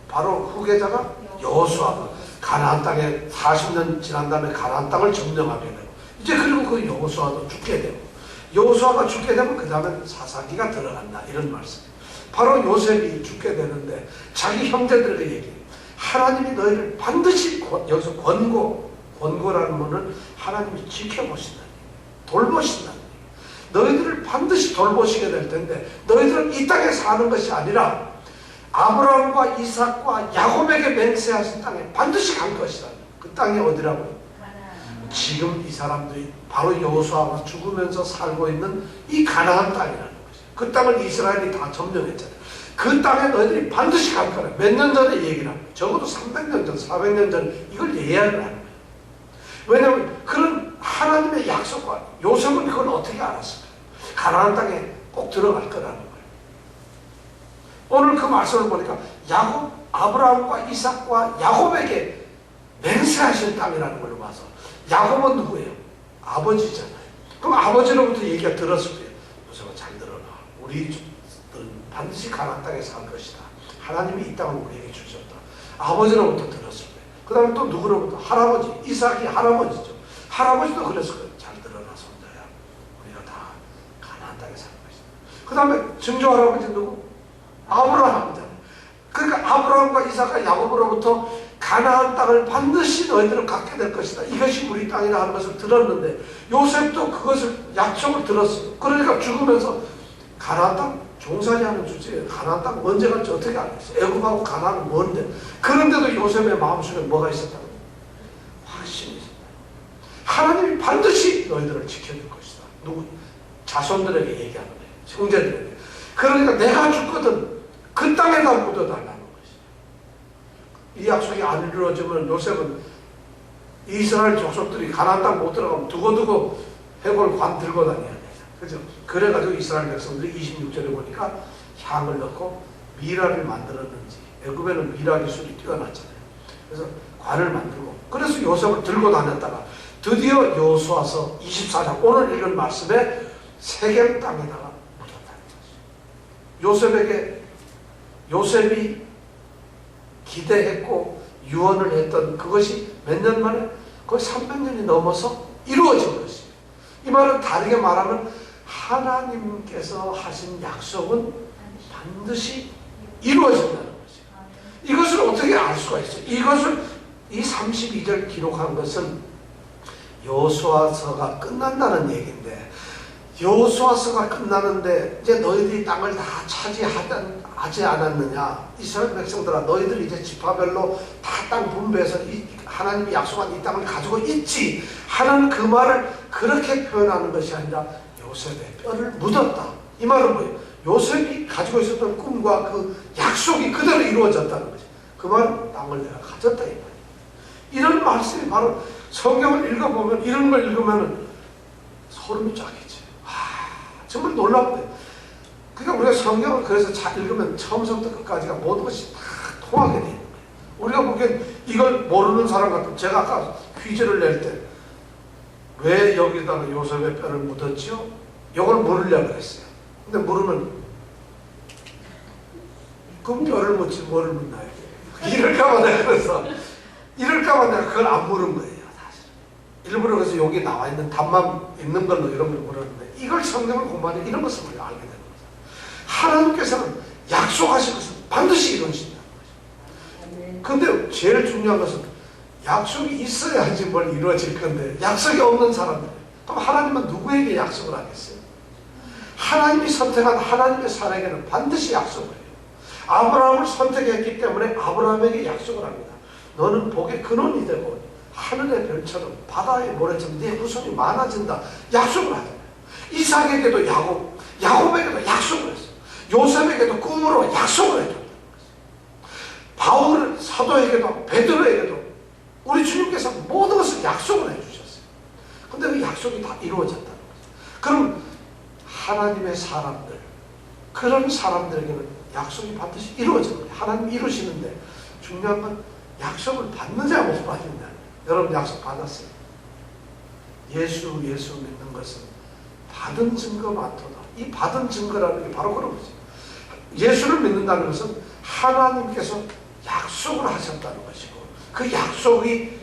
바로 후계자가 여호수아가 가나안 땅에 40년 지난 다음에 가나안 땅을 점령하게 되고 이제 그리고 그 여호수아도 죽게 되고 여호수아가 죽게 되면 그 다음에 사사기가 들어간다 이런 말씀이에요. 바로 요셉이 죽게 되는데 자기 형제들에게 얘기해요. 하나님이 너희를 반드시 여기서 권고라는 것은 하나님이 지켜보신다니 돌보신다니 너희들을 반드시 돌보시게 될 텐데 너희들은 이 땅에 사는 것이 아니라 아브라함과 이삭과 야곱에게 맹세하신 땅에 반드시 갈 것이다. 그 땅이 어디라고요? 지금 이 사람들이 바로 여호수아가 죽으면서 살고 있는 이 가나안 땅이라는 것이에요. 그 땅을 이스라엘이 다 점령했잖아요. 그 땅에 너희들이 반드시 갈 거라. 몇 년 전에 얘기를 합니다. 적어도 300년 전, 400년 전 이걸 예약을 하는 거예요. 왜냐하면 그런 하나님의 약속과 요셉은 그걸 어떻게 알았을까요? 가나안 땅에 꼭 들어갈 거라는 거예요. 오늘 그 말씀을 보니까 아브라함과 이삭과 야곱에게 맹세하신 땅이라는 걸 봐서 야곱은 누구예요? 아버지잖아요. 그럼 아버지로부터 얘기가 들었을 거예요. 요셉아 잘 들어라. 우리들은 반드시 가나안 땅에 살 것이다. 하나님이 이 땅을 우리에게 주셨다. 아버지로부터 들었을 거예요. 그 다음에 또 누구로부터? 할아버지. 이삭이 할아버지죠. 할아버지도 그랬을 거예요. 잘 들어라 손자야. 우리가 다 가나안 땅에 살 것이다. 그 다음에 증조 할아버지 누구? 아브라함이잖아요. 그러니까 아브라함과 이삭과 야곱으로부터 가나안 땅을 반드시 너희들은 갖게 될 것이다. 이것이 우리 땅이라 하는 것을 들었는데 요셉도 그것을 약속을 들었어요. 그러니까 죽으면서 가나안 땅 종살이하는 주제에 가나안 땅 언제 갈지 어떻게 알겠어요? 애굽하고 가나안은 뭔데? 그런데도 요셉의 마음속에 뭐가 있었다고? 확신이 있었다. 하나님이 반드시 너희들을 지켜줄 것이다. 누구? 자손들에게 얘기하는 거예요. 형제들에게. 그러니까 내가 죽거든 그 땅에다 묻어달라는 것이죠. 이 약속이 안 이루어지면 요셉은 이스라엘 족속들이 가나안 땅 못 들어가면 두고두고 해골 관 들고 다녀야 돼요. 그죠? 그래가지고 이스라엘 백성들이 26절에 보니까 향을 넣고 미라를 만들었는지 애굽에는 미라 기술이 뛰어났잖아요. 그래서 관을 만들고 그래서 요셉을 들고 다녔다가 드디어 여호수아서 24장 오늘 읽은 말씀에 세겜 땅에다가 요셉이 기대했고 유언을 했던 그것이 몇 년 만에 거의 300년이 넘어서 이루어진 것이에요. 이 말은 다르게 말하면 하나님께서 하신 약속은 반드시 이루어진다는 것이에요. 이것을 어떻게 알 수가 있어요? 이것을 이 32절 기록한 것은 여호수아서가 끝난다는 얘기인데 여호수아서가 끝나는데 이제 너희들이 땅을 다 차지하지 않았느냐? 이스라엘 백성들아 너희들이 이제 지파별로 다 땅 분배해서 하나님이 약속한 이 땅을 가지고 있지 하는 그 말을 그렇게 표현하는 것이 아니라 요셉의 뼈를 묻었다. 이 말은 뭐예요? 요셉이 가지고 있었던 꿈과 그 약속이 그대로 이루어졌다는 거지. 그 말은 땅을 내가 가졌다 이 말이에요. 이런 말씀이 바로 성경을 읽어보면 이런 걸 읽으면 소름이 쫙이지. 정말 놀랍대. 그러니까 우리가 성경을 그래서 잘 읽으면 처음부터 끝까지가 모든 것이 다 통하게 되는 거예요. 우리가 보기엔 이걸 모르는 사람 같으면 제가 아까 퀴즈를 낼 때 왜 여기다가 요셉의 뼈를 묻었지요? 이걸 물으려고 그랬어요. 근데 물으면 그럼 뼈를 묻지 뭐를 묻나요? 이럴까봐 내가 그걸 안 물은 거예요. 사실 일부러 그래서 여기 나와 있는 답만 있는 걸로 이런 걸 물었는데 이걸 성경을 공부하면 이런 것을 우리가 알게 되는 거죠. 하나님께서는 약속하신 것은 반드시 이루어진다는 거죠. 근데 제일 중요한 것은 약속이 있어야지 뭘 이루어질 건데 약속이 없는 사람들. 그럼 하나님은 누구에게 약속을 하겠어요? 하나님이 선택한 하나님의 사람에게는 반드시 약속을 해요. 아브라함을 선택했기 때문에 아브라함에게 약속을 합니다. 너는 복의 근원이 되고 하늘의 별처럼 바다의 모래처럼 네 후손이 많아진다. 약속을 하잖아요. 이삭에게도 야곱에게도 약속을 했어요. 요셉에게도 꿈으로 약속을 해줬다. 바울 사도에게도 베드로에게도 우리 주님께서 모든 것을 약속을 해주셨어요. 근데 그 약속이 다 이루어졌다는 거죠. 그럼 하나님의 사람들, 그런 사람들에게는 약속이 반드시 이루어집니다. 하나님 이루시는데 중요한 건 약속을 받느냐 못 받느냐. 여러분 약속 받았어요. 예수 믿는 것은 받은 증거 많도다. 이 받은 증거라는 게 바로 그런 거죠. 예수를 믿는다는 것은 하나님께서 약속을 하셨다는 것이고 그 약속이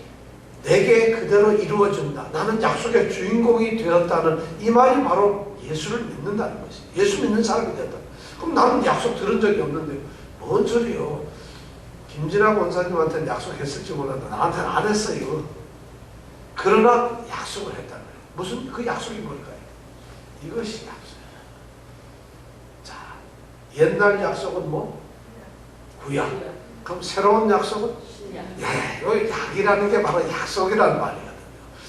내게 그대로 이루어진다. 나는 약속의 주인공이 되었다는 이 말이 바로 예수를 믿는다는 것이죠. 예수 믿는 사람이 되었다. 그럼 나는 약속 들은 적이 없는데 뭔 소리요? 김진아 권사님한테는 약속했을지 몰라도 나한테는 안 했어요. 그러나 약속을 했다는 거예요. 무슨 그 약속이 뭘까요? 이것이 약속이에요. 자, 옛날 약속은 뭐? 구약. 그럼 새로운 약속은? 신약. 예, 요 약이라는 게 바로 약속이라는 말이거든요.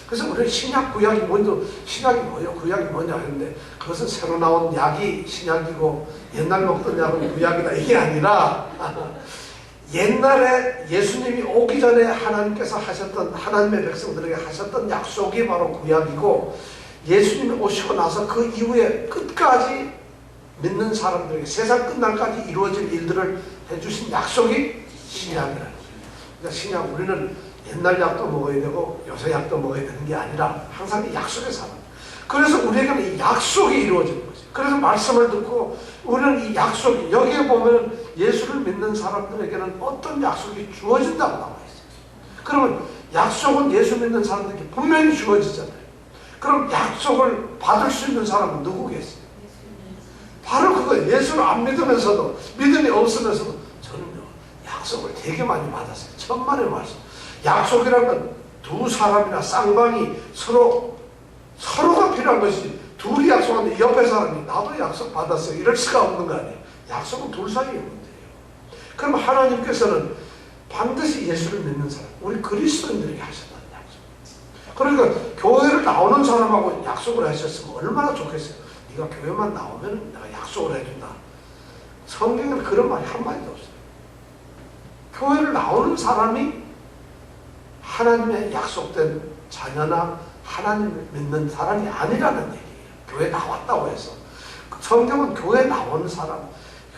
그래서 우리는 신약, 구약이 먼저 신약이 뭐예요? 구약이 뭐냐 했는데 그것은 새로 나온 약이 신약이고 옛날 먹던 약은 구약이다 이게 아니라 옛날에 예수님이 오기 전에 하나님께서 하셨던 하나님의 백성들에게 하셨던 약속이 바로 구약이고 예수님이 오시고 나서 그 이후에 끝까지 믿는 사람들에게 세상 끝날까지 이루어질 일들을 해주신 약속이 신약이라는 거예요. 그러니까 신약 우리는 옛날 약도 먹어야 되고 요새 약도 먹어야 되는 게 아니라 항상 이 약속에 살아. 그래서 우리에게는 이 약속이 이루어지는 거죠. 그래서 말씀을 듣고 우리는 이 약속이 여기에 보면 예수를 믿는 사람들에게는 어떤 약속이 주어진다고 나와 있어요. 그러면 약속은 예수 믿는 사람들에게 분명히 주어지잖아요. 그럼 약속을 받을 수 있는 사람은 누구겠어요? 바로 그거 예수를 안 믿으면서도 믿음이 없으면서도 저는요 약속을 되게 많이 받았어요. 천만의 말씀. 약속이란 건 두 사람이나 쌍방이 서로가 필요한 것이 둘이 약속하는데 옆에 사람이 나도 약속 받았어요 이럴 수가 없는 거 아니에요. 약속은 둘 사이의 문제예요. 그럼 하나님께서는 반드시 예수를 믿는 사람 우리 그리스도인들에게 하셨다는 약속. 그러니까 교회를 나오는 사람하고 약속을 하셨으면 얼마나 좋겠어요. 네가 교회만 나오면 내가 약속을 해준다. 성경에는 그런 말이 한마디도 없어요. 교회를 나오는 사람이 하나님의 약속된 자녀나 하나님을 믿는 사람이 아니라는 얘기예요. 교회 나왔다고 해서. 성경은 교회 나오는 사람,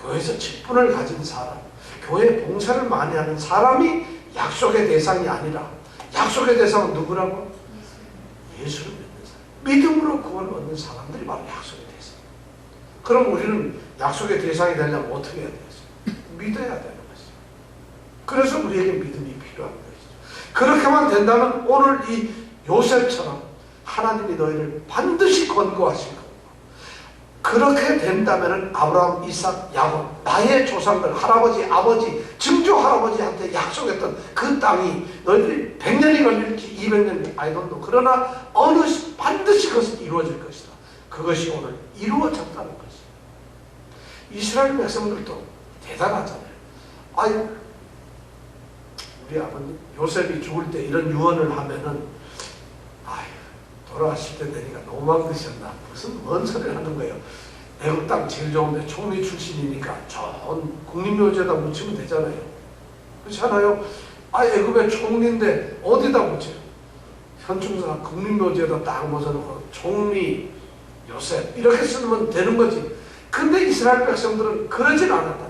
교회에서 직분을 가진 사람, 교회 봉사를 많이 하는 사람이 약속의 대상이 아니라 약속의 대상은 누구라고? 예수를 믿는 사람. 믿음으로 구원을 얻는 사람들이 바로 약속의 대상. 그럼 우리는 약속의 대상이 되려면 어떻게 해야 되겠어요? 믿어야 되는 것이죠. 그래서 우리에게 믿음이 필요한 것이죠. 그렇게만 된다면 오늘 이 요셉처럼 하나님이 너희를 반드시 권고하실 겁니다. 그렇게 된다면 아브라함, 이삭, 야곱 나의 조상들 할아버지, 아버지, 증조 할아버지한테 약속했던 그 땅이 너희들이 100년이 걸릴지 200년이 I don't know. 그러나 반드시 그것은 이루어질 것이다. 그것이 오늘 이루어졌다는 것이죠. 이스라엘 백성들도 대단하잖아요. 아유 우리 아버님 요셉이 죽을 때 이런 유언을 하면은 아유 돌아가실 때 되니까 너무 만드셨나 무슨 뭔 소리를 하는 거예요. 애국 땅 제일 좋은데 총리 출신이니까 좋은 국립묘지에다 묻히면 되잖아요. 그렇잖아요. 아 애국의 총리인데 어디다 묻혀요? 현충사 국립묘지에다 딱 묻어놓고 총리 요셉 이렇게 쓰면 되는 거지. 근데 이스라엘 백성들은 그러진 않았다.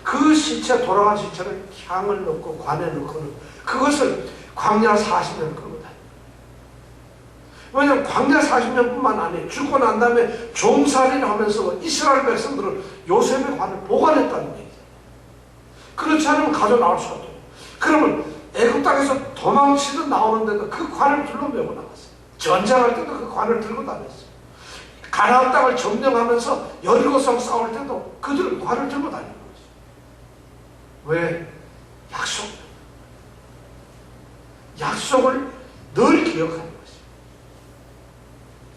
그 시체 돌아간 시체를 향을 넣고 관에 넣고는 그것을 광야 40년 끌고 다녀요. 왜냐하면 광야 40년뿐만 아니에요. 죽고 난 다음에 종살이를 하면서 이스라엘 백성들은 요셉의 관을 보관했다는 얘기죠. 그렇지 않으면 가져 나올 수가 없어요. 그러면 애굽 땅에서 도망치듯 나오는데도 그 관을 둘러매고 나갔어요. 전쟁할 때도 그 관을 들고 다녔어요. 가나안 땅을 점령하면서 여리고성 싸울 때도 그들은 관을 들고 다니는 거죠. 왜? 약속을 늘 기억하는 것이죠.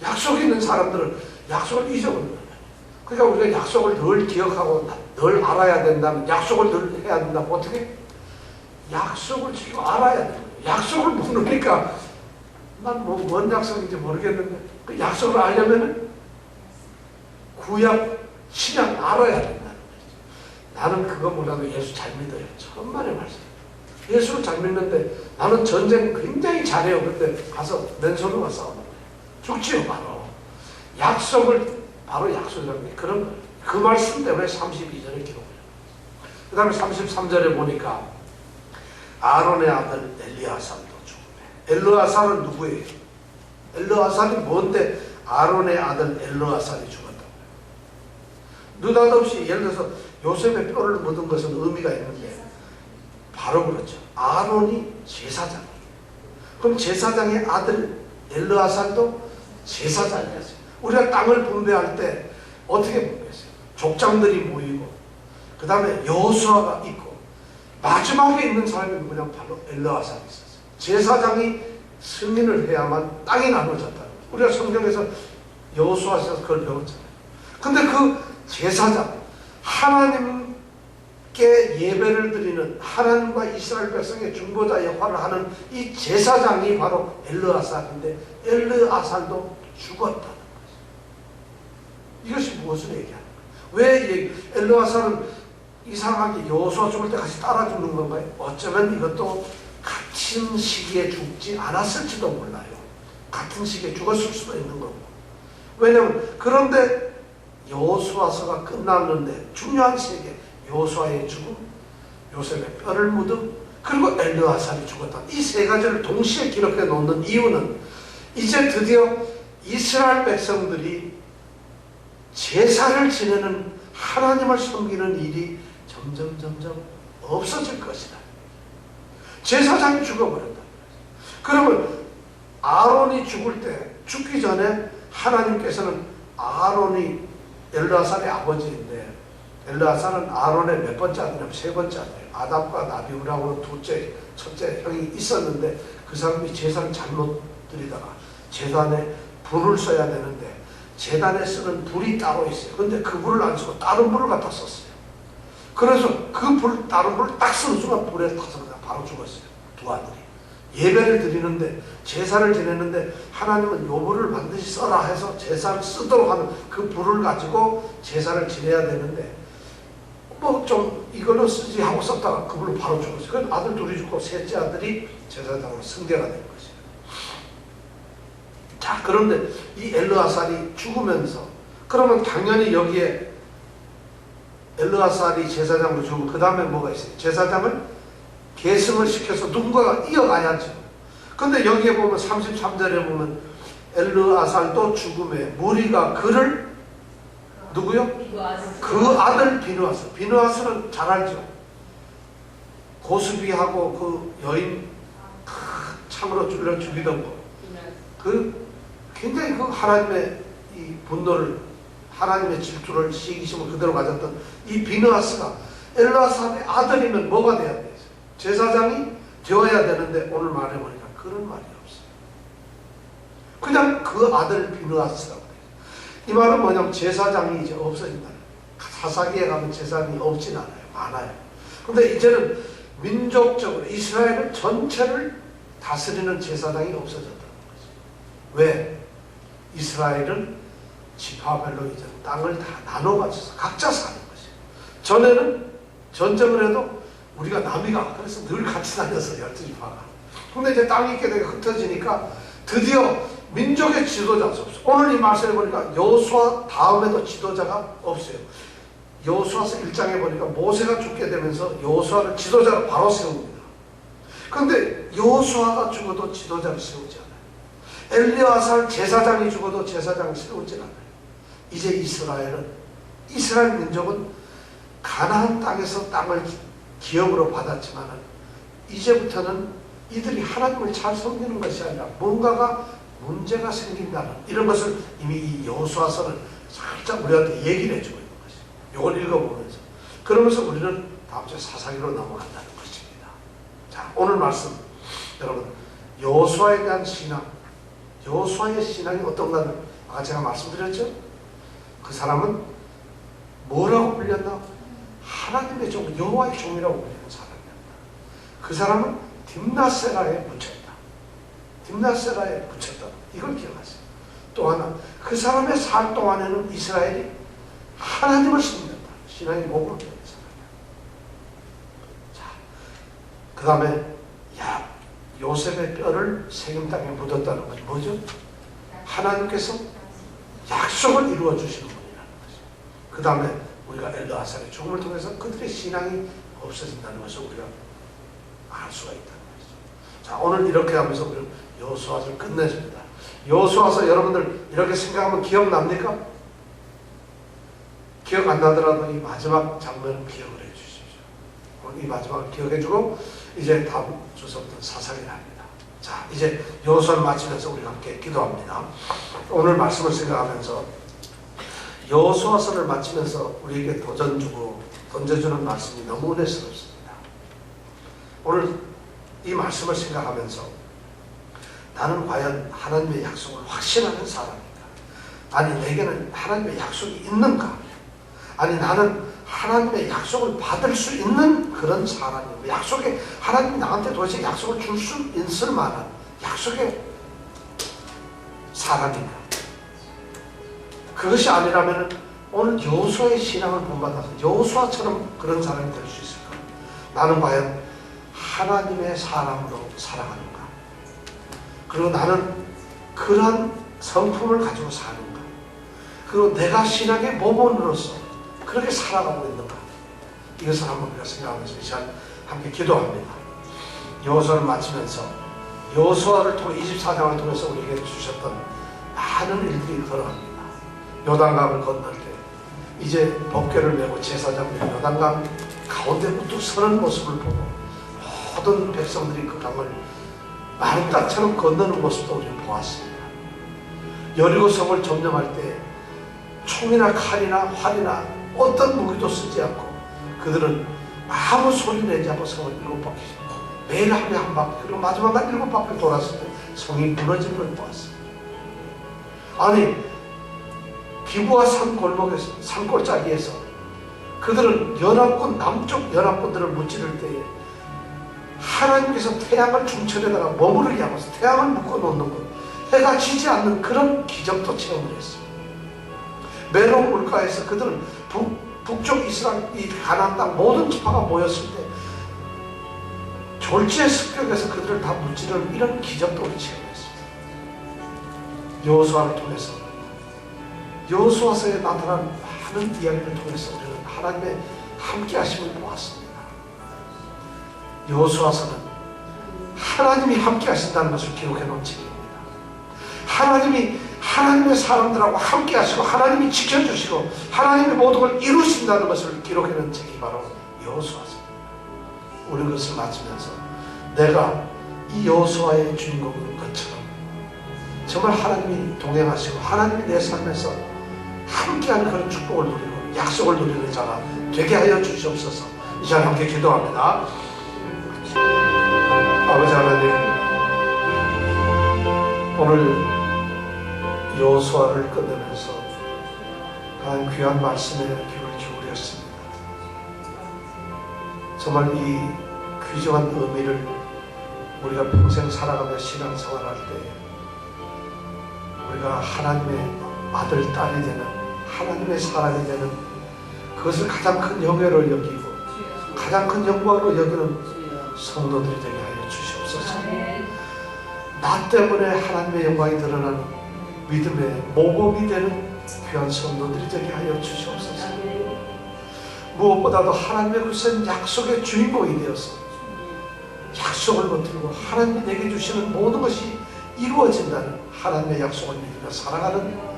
약속이 있는 사람들은 약속을 잊어버리는 거예요. 그러니까 우리가 약속을 늘 기억하고 늘 알아야 된다면 약속을 늘 해야 된다면 어떻게? 약속을 지금 알아야 돼요. 약속을 모르니까 난 뭔 약속인지 모르겠는데 그 약속을 알려면 구약, 신약 알아야 된다는 거죠. 나는 그거 몰라도 예수 잘 믿어요. 천만의 말씀. 예수를 잘 믿는데 나는 전쟁 굉장히 잘해요. 근데 가서 맨손으로 싸우는 거예요. 죽지요 바로. 약속을 바로 약속이라는 게 그런 거예요. 그 말씀 때문에 32절에 기록해요. 그 다음에 33절에 보니까 아론의 아들 엘리아살도 죽음에. 엘리아살은 누구예요? 엘리아살이 뭔데 아론의 아들 엘리아살이 죽었다고요? 느닷없이 예를 들어서 요셉의 뼈를 묻은 것은 의미가 있는데 바로 그렇죠. 아론이 제사장이에요. 그럼 제사장의 아들 엘리아살도 제사장이었어요. 우리가 땅을 분배할 때 어떻게 분배했어요? 족장들이 모이고 그 다음에 여호수아가 있고 마지막에 있는 사람이 누구냐? 바로 엘리아살이 있었어요. 제사장이 승인을 해야만 땅이 나눠졌다는 거예요. 우리가 성경에서 여호수아에서 그걸 배웠잖아요. 근데 그 제사장, 하나님께 예배를 드리는 하나님과 이스라엘 백성의 중보자 역할을 하는 이 제사장이 바로 엘르아살인데 엘르아살도 죽었다는 거죠. 이것이 무엇을 얘기하는 거예요? 왜 엘르아살은 이상하게 여호수아 죽을 때 같이 따라 죽는 건가요? 어쩌면 이것도 같은 시기에 죽지 않았을지도 몰라요. 같은 시기에 죽었을 수도 있는 거고. 왜냐하면 그런데 여호수아서가 끝났는데 중요한 세 개, 여호수아의 죽음, 요셉의 뼈를 묻음, 그리고 엘르아살이 죽었다. 이 세 가지를 동시에 기록해 놓는 이유는 이제 드디어 이스라엘 백성들이 제사를 지내는 하나님을 섬기는 일이 점점 없어질 것이다. 제사장이 죽어버렸다. 그러면 아론이 죽을 때, 죽기 전에 하나님께서는 아론이 엘르아살의 아버지인데 엘르아살은 아론의 몇 번째 아들이냐면 세 번째 아들이에요. 아답과 나비우라고 첫째 형이 있었는데 그 사람이 제사를 잘못 드리다가 제단에 불을 써야 되는데 제단에 쓰는 불이 따로 있어요. 근데 그 불을 안 쓰고 다른 불을 갖다 썼어요. 그래서 그 다른 불을 딱 쓰는 순간 불에 타서 그냥 바로 죽었어요. 두 아들이. 예배를 드리는데 제사를 지내는데 하나님은 요 불을 반드시 써라 해서 제사를 쓰도록 하는 그 불을 가지고 제사를 지내야 되는데 뭐 좀 이걸로 쓰지 하고 썼다가 그 불로 바로 죽었어요. 그래서 아들 둘이 죽고 셋째 아들이 제사장으로 승계가 된 것이에요. 자, 그런데 이 엘르아살이 죽으면서 그러면 당연히 여기에 엘르아살이 제사장으로 죽고 그 다음에 뭐가 있어요? 제사장을 계승을 시켜서 누군가가 이어가야죠. 근데 여기에 보면 33절에 보면 엘르아살도 죽음에 무리가 그를 누구요? 그 아들 비느하스. 비느하스는 잘 알죠. 고스비하고 그 여인 참으로 쫄려 죽이던 거. 그 굉장히 그 하나님의 이 분노를 하나님의 질투를 시기심을 그대로 가졌던 이 비느하스가 엘르아살의 아들이면 뭐가 돼야 돼요? 제사장이 되어야 되는데 오늘 말해보니까 그런 말이 없어요. 그냥 그 아들 비느하스라고 돼요. 이 말은 뭐냐면 제사장이 이제 없어진다. 사사기에 가면 제사장이 없진 않아요. 많아요. 근데 이제는 민족적으로 이스라엘 전체를 다스리는 제사장이 없어졌다는 거죠. 왜? 이스라엘은 지파별로 이제 땅을 다 나눠 가져서 각자 사는 것이에요. 전에는 전쟁을 해도 우리가 남이가 그래서 늘 같이 다녔어요. 12지파가. 근데 이제 땅이 있게 되게 흩어지니까 드디어 민족의 지도자가 없어요. 오늘 이 말씀에 보니까 여호수아 다음에도 지도자가 없어요. 여호수아서 1장에 보니까 모세가 죽게 되면서 여호수아를 지도자로 바로 세웁니다. 그런데 여호수아가 죽어도 지도자를 세우지 않아요. 엘리아살 제사장이 죽어도 제사장을 세우지 않아요. 이제 이스라엘 민족은 가나안 땅에서 땅을 기업으로 받았지만 이제부터는 이들이 하나님을 잘 섬기는 것이 아니라 뭔가가 문제가 생긴다는 이런 것을 이미 이 여호수아서는 살짝 우리한테 얘기를 해주고 있는 것이에요. 이걸 읽어보면서 그러면서 우리는 다음 주에 사사기로 넘어간다는 것입니다. 자, 오늘 말씀 여러분 여호수아에 대한 신앙, 여호수아의 신앙이 어떤가를 아까 제가 말씀드렸죠. 그 사람은 뭐라고 불렸나? 하나님의 종, 여호와의 종이라고 불리는 사람이었다. 그 사람은 딥나세라에 묻혔다. 딥나세라에 묻혔다. 이걸 기억하세요. 또 하나, 그 사람의 삶 동안에는 이스라엘이 하나님을 섬겼다. 신앙이 목으로 되는 사람이야. 자, 그 다음에 요셉의 뼈를 세겜 땅에 묻었다는 것이 뭐죠? 하나님께서 약속을 이루어 주시는 분이라는 것이죠. 그 다음에 우리가 엘르아살의 죽음을 통해서 그들의 신앙이 없어진다는 것을 우리가 알 수가 있다는 것이죠. 자, 오늘 이렇게 하면서 우리는 여호수아서를 끝내줍니다. 여호수아서 여러분들 이렇게 생각하면 기억납니까? 기억 안 나더라도 이 마지막 장면을 기억을 해 주십시오. 오늘 이 마지막을 기억해주고 이제 다음 주서부터 사사기를 합니다. 자, 이제 여호수아를 마치면서 우리가 함께 기도합니다. 오늘 말씀을 생각하면서 여호수아서를 마치면서 우리에게 도전 주고 던져주는 말씀이 너무 은혜스럽습니다. 오늘 이 말씀을 생각하면서 나는 과연 하나님의 약속을 확신하는 사람인가? 아니 내게는 하나님의 약속이 있는가? 아니 나는 하나님의 약속을 받을 수 있는 그런 사람인가? 약속에 하나님이 나한테 도대체 약속을 줄 수 있을 만한 약속의 사람인가? 그것이 아니라면 오늘 여호수아의 신앙을 본받아서 여호수아처럼 그런 사람이 될 수 있을까? 나는 과연 하나님의 사람으로 살아가는가? 그리고 나는 그러한 성품을 가지고 사는가? 그리고 내가 신앙의 모범으로서 그렇게 살아가고 있는가? 이것을 한번 우리가 생각하면서 이 시간 함께 기도합니다. 여호수아를 마치면서 여호수아를 통해 24장을 통해서 우리에게 주셨던 많은 일들이 걸어갑니다. 요단강을 건널 때 이제 법궤를 메고 제사장들이 요단강 가운데 우뚝 서는 모습을 보고 모든 백성들이 그 강을 마른 땅처럼 건너는 모습도 우리는 보았습니다. 여리고 성을 점령할 때 총이나 칼이나 활이나 어떤 무기도 쓰지 않고 그들은 아무 소리 내지 않고 성을 7바퀴 매일 하루에 한 바퀴 그리고 마지막 날 7바퀴 돌았을 때 성이 무너진 걸 보았습니다. 아니 기부와 산골목에서 산골짜기에서 그들은 연합군 남쪽 연합군들을 무찌를 때에 하나님께서 태양을 중천에다가 머무르게 하면서 태양을 묶어놓는 것, 해가 지지 않는 그런 기적도 체험을 했습니다. 메론 물가에서 그들은 북쪽 이스라엘 이 가나안 땅 모든 지파가 모였을 때 졸지의 습격에서 그들을 다 무찌르는 이런 기적도 우리 체험했습니다. 여호수아를 통해서 여호수아서에 나타난 많은 이야기를 통해서 우리는 하나님의 함께하심을 보았습니다. 여호수아서는 하나님이 함께하신다는 것을 기록해 놓은 책입니다. 하나님이 하나님의 사람들하고 함께하시고 하나님이 지켜주시고 하나님의 모든 걸 이루신다는 것을 기록해 놓은 책이 바로 여호수아서입니다. 우리 그것을 마치면서 내가 이 여호수아의 주인공인 것처럼 정말 하나님이 동행하시고 하나님이 내 삶에서 함께하는 그런 축복을 누리고 약속을 누리는 자가 되게 하여 주시옵소서. 이 시간 함께 기도합니다. 아버지 하나님, 오늘 여호수아를 끝내면서 하나님 귀한 말씀에 귀를 기울였습니다. 정말 이 귀중한 의미를 우리가 평생 살아가며 신앙생활할 때 우리가 하나님의 아들, 딸이 되는 하나님의 사람이 되는 그것을 가장 큰 영예를 여기고 가장 큰 영광으로 여기는 성도들이 되게 하여 주시옵소서. 나 때문에 하나님의 영광이 드러나는 믿음의 모범이 되는 귀한 성도들이 되게 하여 주시옵소서. 무엇보다도 하나님의 그 약속의 주인공이 되어서 약속을 붙들고 하나님이 내게 주시는 모든 것이 이루어진다는 하나님의 약속을 믿으며 살아가는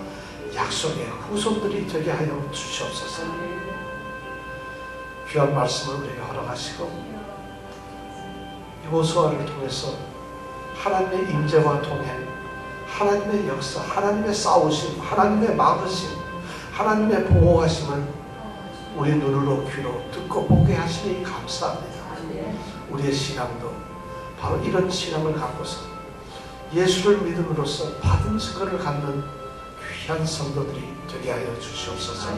약속의 후손들이 되게 하여 주시옵소서. 귀한 말씀을 우리에게 허락하시고 여호수아를 통해서 하나님의 임재와 동행, 하나님의 역사, 하나님의 싸우심, 하나님의 막으심, 하나님의 보호하심을 우리 눈으로 귀로 듣고 보게 하시니 감사합니다. 우리의 신앙도 바로 이런 신앙을 갖고서 예수를 믿음으로써 받은 증거를 갖는 귀한 성도들이 되게 하여 주시옵소서.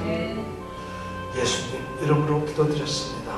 예수님 이름으로 기도드렸습니다.